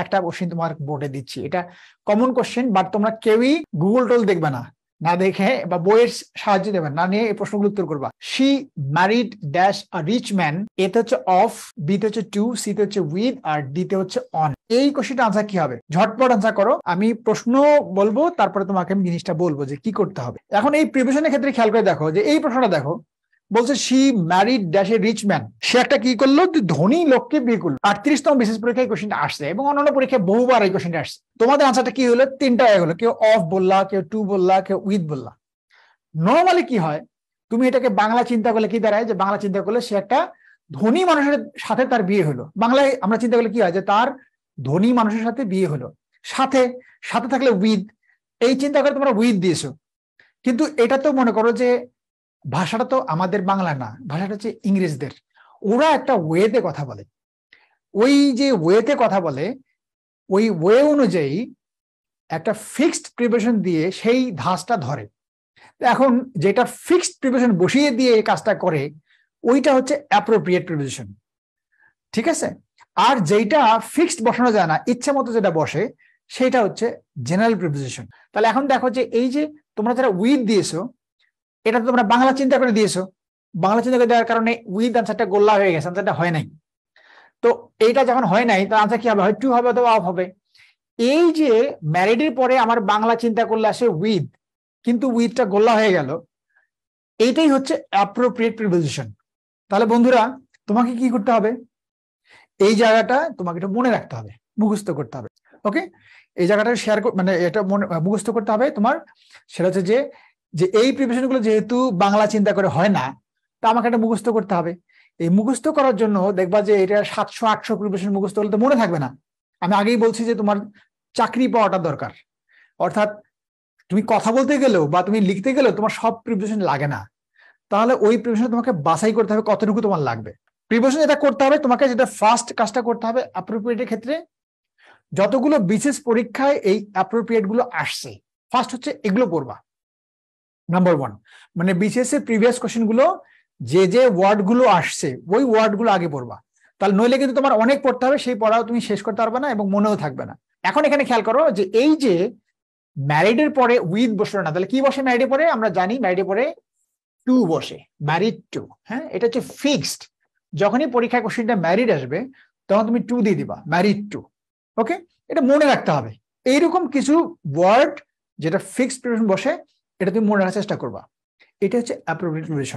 একটা কোশ্চেন তোমার বোর্ডে দিচ্ছি, এটা কমন কোশ্চেন, বাট তোমরা কেউই গুগল টোল দেখবে না, না দেখে বা বইয়ের সাহায্য দেবে না, নিয়ে এই প্রশ্নগুলো উত্তর করবা। She married dash a rich man, এতে হচ্ছে অফ, বিতে হচ্ছে টু, সিতে হচ্ছে উইথ, আর ডিতে হচ্ছে অন। এই কোশ্চেনটা আনসার কি হবে? ঝটপট আনসার করো, আমি প্রশ্ন বলবো তারপরে তোমাকে আমি জিনিসটা বলবো যে কি করতে হবে। এখন এই প্রিপোজিশনের ক্ষেত্রে খেয়াল করে দেখো যে এই প্রশ্নটা দেখো, বলছে she married dash a rich man, সে একটা কি করলো, ধনী লোককে বিয়ে করলো। 38তম বিশেষ পরীক্ষায় কোশ্চেনটা আসছে এবং অন্যান্য পরীক্ষায় বহুবার এই কোশ্চেনটা আসছে। তোমাদের আনসারটা কি হলো? তিনটা হয়ে গেলো, কেউ অফ বললা, কেউ টু বললা, কেউ উইথ বললা। নর্মালি কি হয়, তুমি এটাকে বাংলা চিন্তা করলে কি দাঁড়ায়, যে বাংলা চিন্তা করলে সে একটা ধনী মানুষের সাথে তার বিয়ে হলো। বাংলায় আমরা চিন্তা করলে কি হয়, যে তার ধনী মানুষের সাথে বিয়ে হলো, সাথে সাথে থাকলে উইথ, এই চিন্তা করে তোমরা উইথ দিয়েছো। কিন্তু এটা তো মনে করো যে ভাষাটা তো আমাদের বাংলা না, ভাষাটা হচ্ছে ইংরেজদের, ওরা একটা ওয়েতে কথা বলে, ওই যে ওয়েতে কথা বলে ওই ওয়ে অনুযায়ী একটা ফিক্সড প্রিপোজিশন দিয়ে সেই ধাঁচটা ধরে। এখন যেটা ফিক্সড প্রিপোজিশন বসিয়ে দিয়ে এই কাজটা করে ওইটা হচ্ছে অ্যাপ্রোপ্রিয়েট প্রিপোজিশন, ঠিক আছে? আর যেটা ফিক্সড বসানো যায় না, ইচ্ছা মতো যেটা বসে সেটা হচ্ছে জেনারেল প্রিপোজিশন। তাহলে এখন দেখো যে এই যে তোমরা যারা উইথ দিয়েছো, এটা তোমরা বাংলা চিন্তা করে দিয়েছো, বাংলা চিন্তা করে দেওয়ার কারণে উইথ আনসারটা গোল্লা হয়ে গেছে, আনসারটা হয় নাই। তো এইটা যখন হয় নাই, তার আনসার কি হবে? হয় টু হবে অথবা অফ হবে। এই যে ম্যারিডের পরে আমার বাংলা চিন্তা করলে আসে উইথ, কিন্তু উইথটা গোল্লা হয়ে গেল, এইটাই হচ্ছে অ্যাপ্রোপ্রিয়েট প্রিপোজিশন। তাহলে বন্ধুরা তোমাকে কি করতে হবে? এই জায়গাটা তোমাকে এটা মনে রাখতে হবে, মুখস্থ করতে হবে। ওকে, এই জায়গাটা শেয়ার মানে এটা মুখস্থ করতে হবে তোমার। সেটা হচ্ছে যে যে এই প্রিপারেশন গুলো যেহেতু বাংলা চিন্তা করে হয় না, তা আমাকে এটা মুখস্থ করতে হবে। এই মুখস্থ করার জন্য দেখবা যে এটা 700-800 প্রিপারেশন মুখস্থ হলে তো মনে থাকবে না। আমি আগেই বলছি যে তোমার চাকরি পাওয়াটা দরকার, অর্থাৎ তুমি কথা বলতে গেলেও বা তুমি লিখতে গেলেও তোমার সব প্রিপারেশন লাগে না। তাহলে ওই প্রিপারেশন তোমাকে বাছাই করতে হবে কতটুকু তোমার লাগবে। প্রিপারেশন যেটা করতে হবে তোমাকে, যেটা ফার্স্ট কাজটা করতে হবে অ্যাপ্রোপ্রিয়েটের ক্ষেত্রে, যতগুলো বিশেষ পরীক্ষায় এই অ্যাপ্রোপ্রিয়েট গুলো আসছে ফার্স্ট হচ্ছে এগুলো পড়বা। নাম্বার 1, মানে বিসিএস এর প্রিভিয়াস কোশ্চেন গুলো যে যে ওয়ার্ড গুলো আসছে ওই ওয়ার্ড গুলো আগে পড়বা। তাহলে নইলে কিন্তু তোমার অনেক পড়তে হবে, সেই পড়াও তুমি শেষ করতে পারবে না এবং মনেও থাকবে না। এখন এখানে খেয়াল করো যে এই যে ম্যারিডের পরে উইথ বসলো না, তাহলে কি বসে ম্যারিডের পরে? আমরা জানি ম্যারিডের পরে টু বসে, ম্যারিড টু। হ্যাঁ, এটা হচ্ছে ফিক্সড। যখনই পরীক্ষায় কোশ্চেনটা ম্যারিড আসবে তখন তুমি টু দিয়ে দিবা, ম্যারিড টু। ওকে, এটা মনে রাখতে হবে। এইরকম কিছু ওয়ার্ড যেটা ফিক্সড প্রিপোজিশন বসে, এটা তুমি মনে রাখার চেষ্টা করবা। এটা হচ্ছে অ্যাপ্রোপ্রিয়েট প্রিপোজিশন।